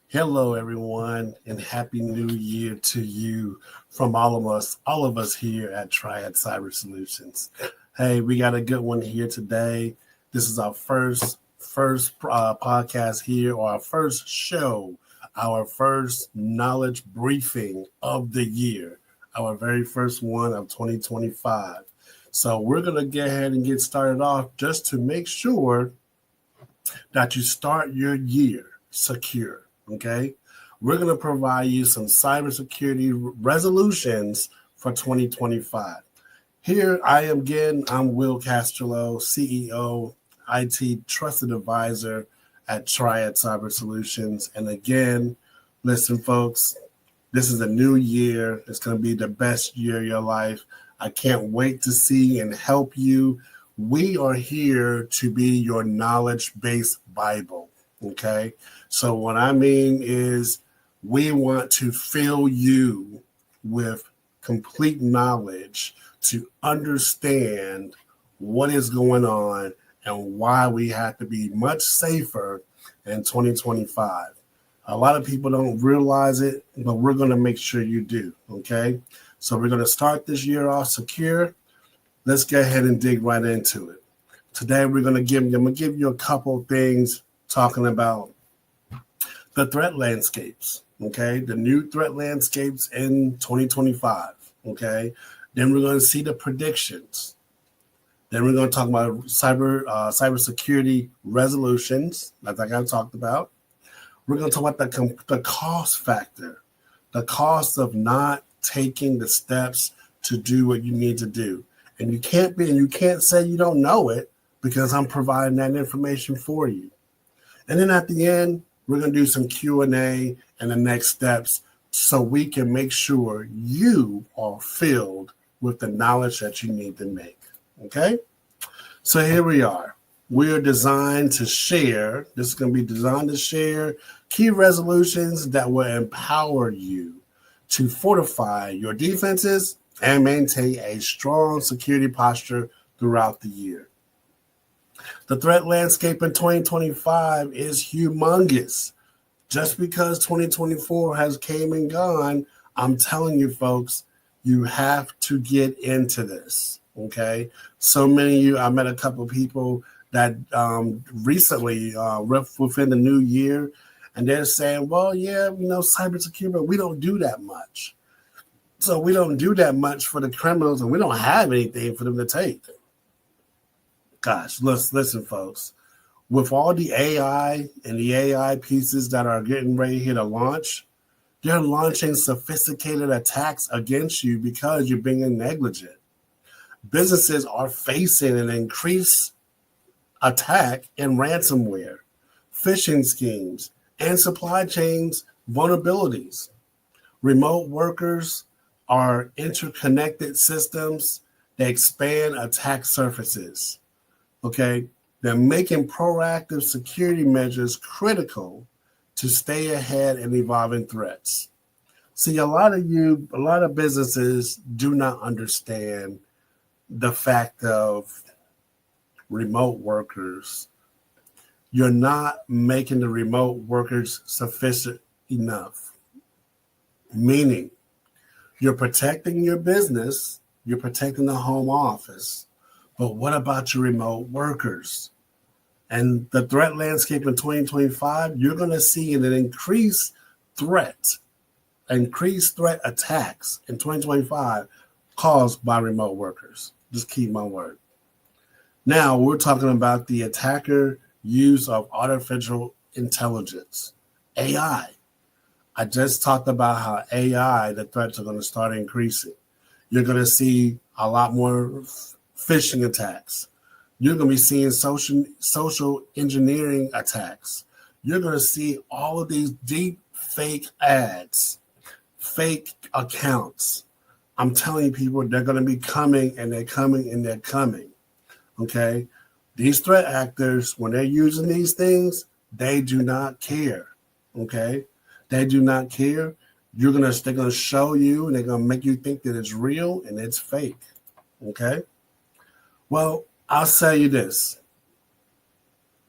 Hello, everyone, and happy New Year to you from all of us here at Triad Cyber Solutions. Hey, we got a good one here today. This is our first podcast here, or our first show, our first knowledge briefing of the year, our very first one of 2025. So we're gonna get ahead and get started off just to make sure that you start your year secure. Okay. We're going to provide you some cybersecurity resolutions for 2025. Here I am again. I'm Will Castro, CEO, IT Trusted Advisor at Triad Cyber Solutions. And again, listen, folks, this is a new year. It's going to be the best year of your life. I can't wait to see and help you. We are here to be your knowledge-based Bible, okay? So what I mean is we want to fill you with complete knowledge to understand what is going on and why we have to be much safer in 2025. A lot of people don't realize it, but we're going to make sure you do, okay? So we're going to start this year off secure. Let's go ahead and dig right into it. Today, I'm going to give you a couple of things talking about the threat landscapes, okay? The new threat landscapes in 2025, okay? Then we're going to see the predictions. Then we're going to talk about cybersecurity resolutions, like I talked about. We're going to talk about the cost factor, the cost of not taking the steps to do what you need to do. And you can't say you don't know it because I'm providing that information for you. And then at the end, we're going to do some Q&A and the next steps so we can make sure you are filled with the knowledge that you need to make. Okay? So here we are. We are designed to share. This is going to be designed to share key resolutions that will empower you to fortify your defenses and maintain a strong security posture throughout the year. The threat landscape in 2025 is humongous. Just because 2024 has came and gone, I'm telling you, folks, you have to get into this, okay? So many of you, I met a couple of people that recently, within the new year, and they're saying, well, yeah, cybersecurity, but we don't do that much. So we don't do that much for the criminals, and we don't have anything for them to take. Gosh, listen, folks. With all the AI and the AI pieces that are getting ready here to launch, they're launching sophisticated attacks against you because you're being negligent. Businesses are facing an increased attack in ransomware, phishing schemes, and supply chains vulnerabilities. Remote workers are interconnected systems that expand attack surfaces. Okay, they're making proactive security measures critical to stay ahead in evolving threats. See, a lot of businesses do not understand the fact of remote workers. You're not making the remote workers sufficient enough. Meaning, you're protecting your business, you're protecting the home office, but what about your remote workers? And the threat landscape in 2025, you're going to see an increased threat attacks in 2025 caused by remote workers. Just keep my word. Now, we're talking about the attacker use of artificial intelligence, AI. I just talked about how AI, the threats are going to start increasing. You're going to see a lot more phishing attacks. You're going to be seeing social engineering attacks. You're going to see all of these deep fake ads, fake accounts. I'm telling people they're going to be coming and they're coming and they're coming. Okay? These threat actors, when they're using these things, they do not care. Okay? They do not care. They're gonna show you and they're gonna make you think that it's real and it's fake. Okay? Well, I'll tell you this.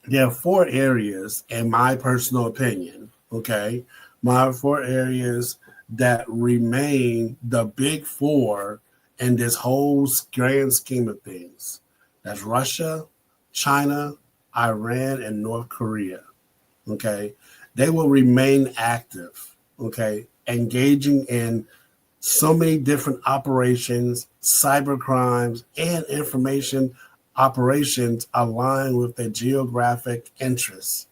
There are 4 areas, in my personal opinion, Okay. My 4 areas that remain the big four in this whole grand scheme of things. That's Russia, China, Iran, and North Korea. Okay. They will remain active. Okay. Engaging in so many different operations, cyber crimes, and information operations aligned with their geographic interests.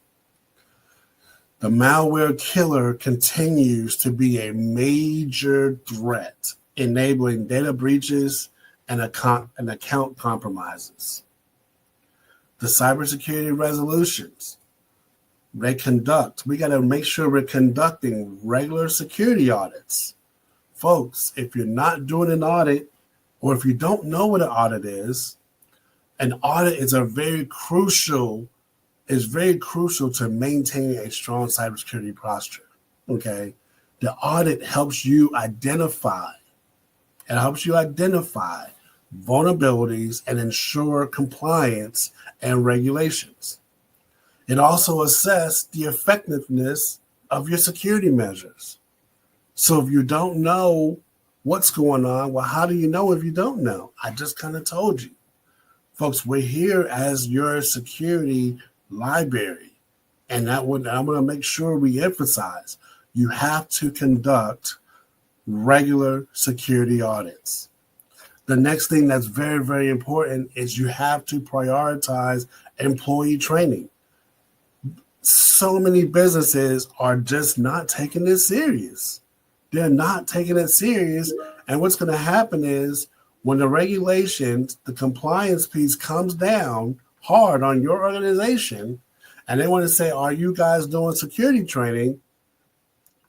The malware killer continues to be a major threat, enabling data breaches and account compromises. The cybersecurity resolutions we got to make sure we're conducting regular security audits. Folks, if you're not doing an audit, or if you don't know what an audit is, an audit is very crucial to maintaining a strong cybersecurity posture. Okay. The audit helps you identify vulnerabilities and ensure compliance and regulations. It also assesses the effectiveness of your security measures. So if you don't know what's going on, well, how do you know if you don't know? I just kind of told you. Folks, we're here as your security library. And I'm going to make sure we emphasize you have to conduct regular security audits. The next thing that's very, very important is you have to prioritize employee training. So many businesses are just not taking this serious. They're not taking it serious. And what's going to happen is when the regulations, the compliance piece comes down hard on your organization, and they want to say, are you guys doing security training?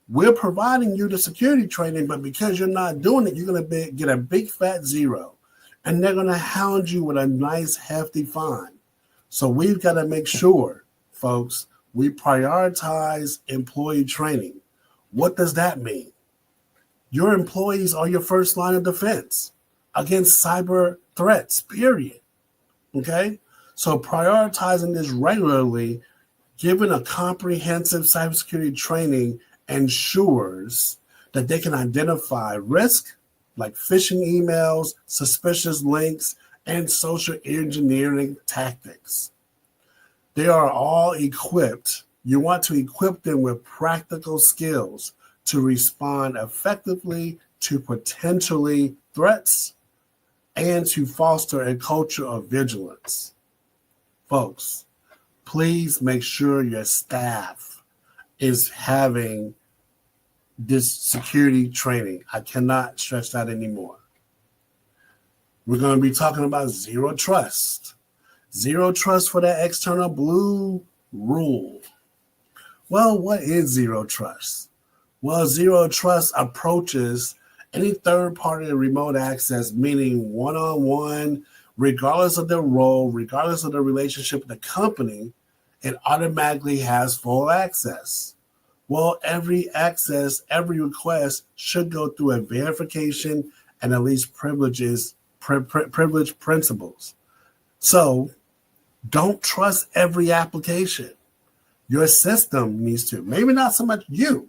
We're providing you the security training, but because you're not doing it, you're going to get a big fat zero. And they're going to hound you with a nice hefty fine. So we've got to make sure, folks, we prioritize employee training. What does that mean? Your employees are your first line of defense against cyber threats, period. Okay? So prioritizing this regularly, given a comprehensive cybersecurity training, ensures that they can identify risk like phishing emails, suspicious links, and social engineering tactics. They are all equipped. You want to equip them with practical skills to respond effectively to potentially threats and to foster a culture of vigilance. Folks, please make sure your staff is having this security training. I cannot stress that anymore. We're going to be talking about zero trust. Zero trust for that external blue rule. Well, what is zero trust? Well, zero trust approaches any third-party remote access, meaning one-on-one, regardless of their role, regardless of the relationship with the company, it automatically has full access. Well, every request should go through a verification and at least privilege principles. So don't trust every application. Your system needs to. Maybe not so much you.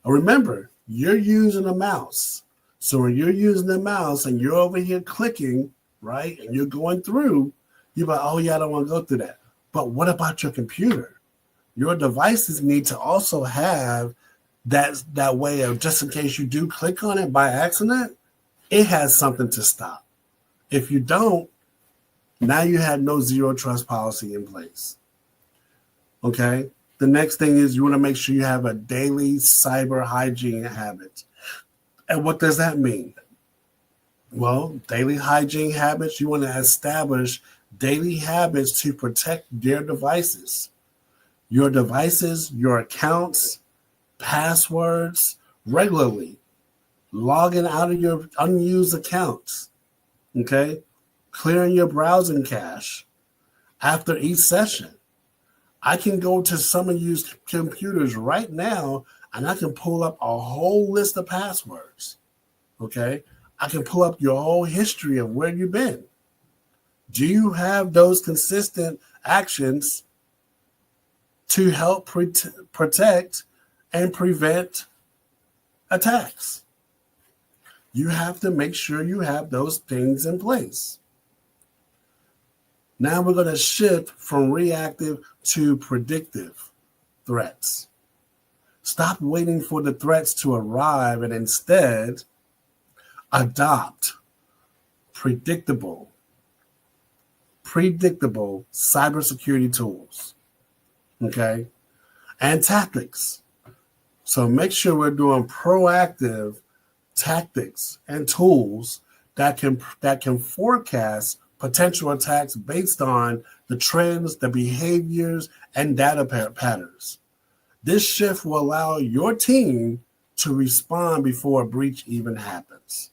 Remember, you're using a mouse. So when you're using the mouse and you're over here clicking, right, and you're going through, you're like, oh, yeah, I don't want to go through that. But what about your computer? Your devices need to also have that way of, just in case you do click on it by accident, it has something to stop. If you don't, now you have no zero trust policy in place. Okay? The next thing is you want to make sure you have a daily cyber hygiene habit. And what does that mean? Well, daily hygiene habits, you want to establish daily habits to protect their devices. Your devices, your accounts, passwords regularly. Logging out of your unused accounts. Okay? Clearing your browsing cache after each session. I can go to some of you computers right now and I can pull up a whole list of passwords. Okay? I can pull up your whole history of where you've been. Do you have those consistent actions to help protect and prevent attacks. You have to make sure you have those things in place. Now we're going to shift from reactive to predictive threats. Stop waiting for the threats to arrive and instead adopt predictable cybersecurity tools, okay, and tactics. So make sure we're doing proactive tactics and tools that can forecast potential attacks based on the trends, the behaviors, and data patterns. This shift will allow your team to respond before a breach even happens.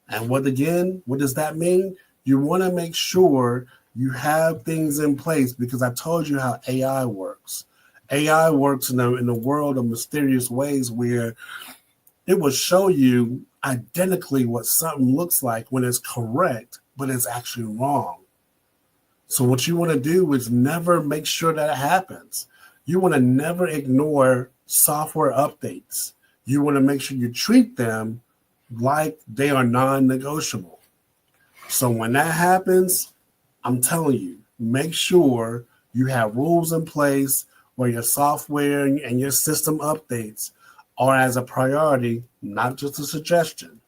And what does that mean? You want to make sure you have things in place because I told you how AI works. AI works in the world of mysterious ways where it will show you identically what something looks like when it's correct, but it's actually wrong. So what you want to do is never make sure that it happens. You want to never ignore software updates. You want to make sure you treat them like they are non-negotiable. So when that happens, I'm telling you, make sure you have rules in place where your software and your system updates are as a priority, not just a suggestion.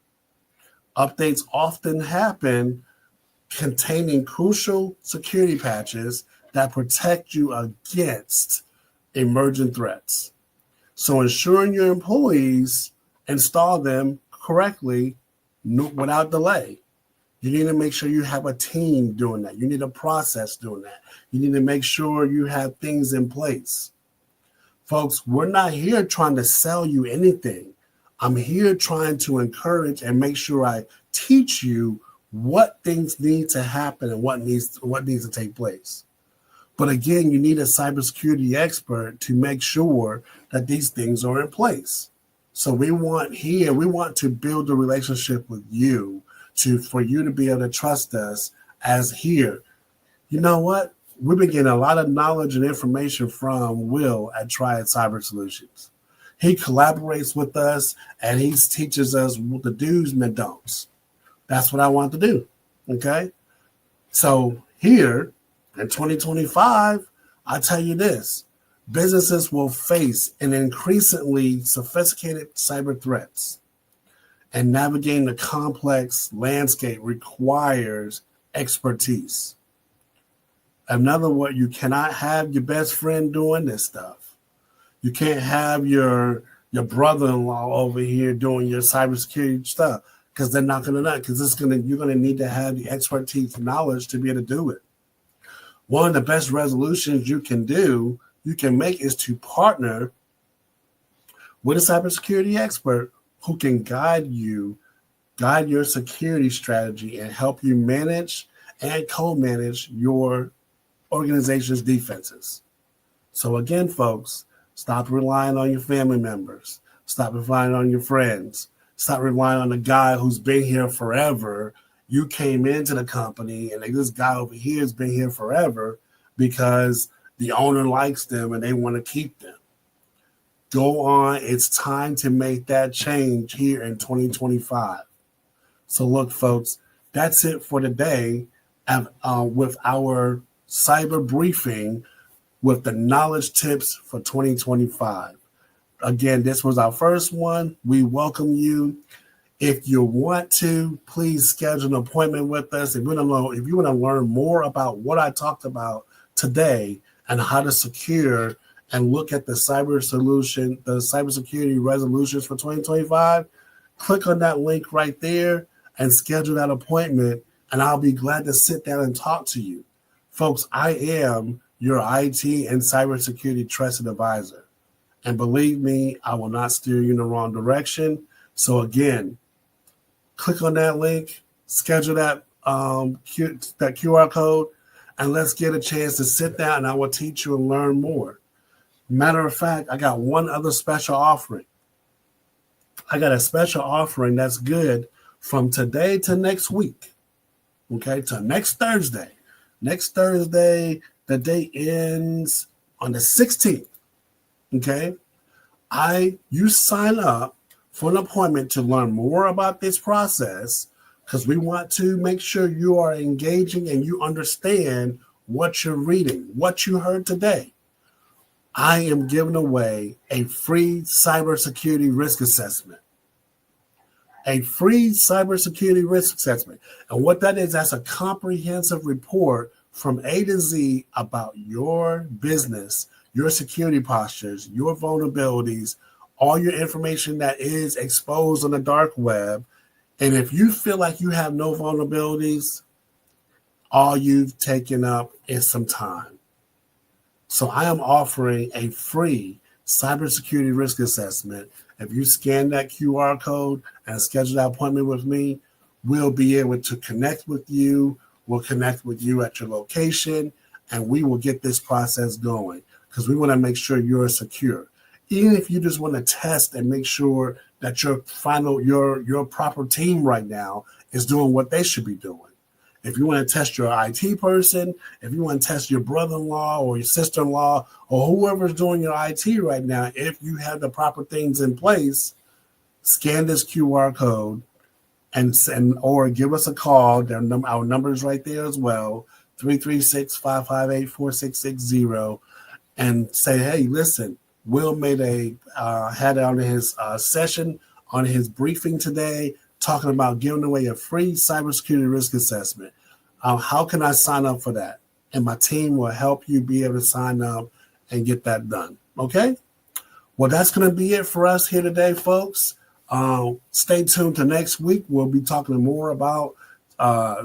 Updates often happen containing crucial security patches that protect you against emergent threats. So ensuring your employees install them correctly without delay. You need to make sure you have a team doing that. You need a process doing that. You need to make sure you have things in place. Folks, we're not here trying to sell you anything. I'm here trying to encourage and make sure I teach you what things need to happen and what needs to take place. But again, you need a cybersecurity expert to make sure that these things are in place. So we want to build a relationship with you for you to be able to trust us as here. You know what? We've been getting a lot of knowledge and information from Will at Triad Cyber Solutions. He collaborates with us and he teaches us the do's and the don'ts. That's what I want to do. Okay. So here in 2025, I tell you this, businesses will face an increasingly sophisticated cyber threats, and navigating the complex landscape requires expertise. In other words, you cannot have your best friend doing this stuff. You can't have your brother-in-law over here doing your cybersecurity stuff because they're not going to know. Because you're going to need to have the expertise, knowledge to be able to do it. One of the best resolutions you can make is to partner with a cybersecurity expert who can guide your security strategy and help you manage and co-manage your organization's defenses. So again, folks, stop relying on your family members. Stop relying on your friends. Stop relying on the guy who's been here forever. You came into the company and this guy over here has been here forever because the owner likes them and they want to keep them. Go on. It's time to make that change here in 2025. So look, folks, that's it for today with our cyber briefing with the knowledge tips for 2025. Again, this was our first one. We welcome you. If you want to, please schedule an appointment with us. If you want to learn more about what I talked about today and how to secure and look at the cybersecurity resolutions for 2025, click on that link right there and schedule that appointment, and I'll be glad to sit down and talk to you. Folks, I am your IT and cybersecurity trusted advisor. And believe me, I will not steer you in the wrong direction. So again, click on that link, schedule that QR code, and let's get a chance to sit down and I will teach you and learn more. Matter of fact, I got one other special offering. I got a special offering that's good from today to next week. Okay, to next Thursday. Next Thursday, the day ends on the 16th. Okay, You sign up for an appointment to learn more about this process, because we want to make sure you are engaging and you understand what you're reading, what you heard today. I am giving away a free cybersecurity risk assessment. A free cybersecurity risk assessment. And what that is, that's a comprehensive report from A to Z about your business, your security postures, your vulnerabilities, all your information that is exposed on the dark web. And if you feel like you have no vulnerabilities, all you've taken up is some time. So I am offering a free cybersecurity risk assessment. If you scan that QR code and schedule that appointment with me, we'll be able to connect with you. We'll connect with you at your location, and we will get this process going, because we want to make sure you're secure. Even if you just want to test and make sure that your proper team right now is doing what they should be doing. If you want to test your IT person, if you want to test your brother-in-law or your sister-in-law or whoever's doing your IT right now, if you have the proper things in place, scan this QR code and or give us a call. Our number is right there as well, 336-558-4660, and say, hey, listen, Will made had on his session, on his briefing today, talking about giving away a free cybersecurity risk assessment. How can I sign up for that? And my team will help you be able to sign up and get that done. Okay? Well, that's going to be it for us here today, folks. Stay tuned to next week. We'll be talking more about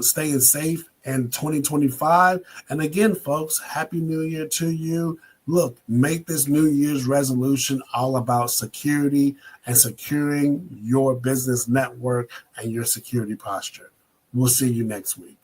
staying safe in 2025. And again, folks, Happy New Year to you. Look, make this New Year's resolution all about security and securing your business network and your security posture. We'll see you next week.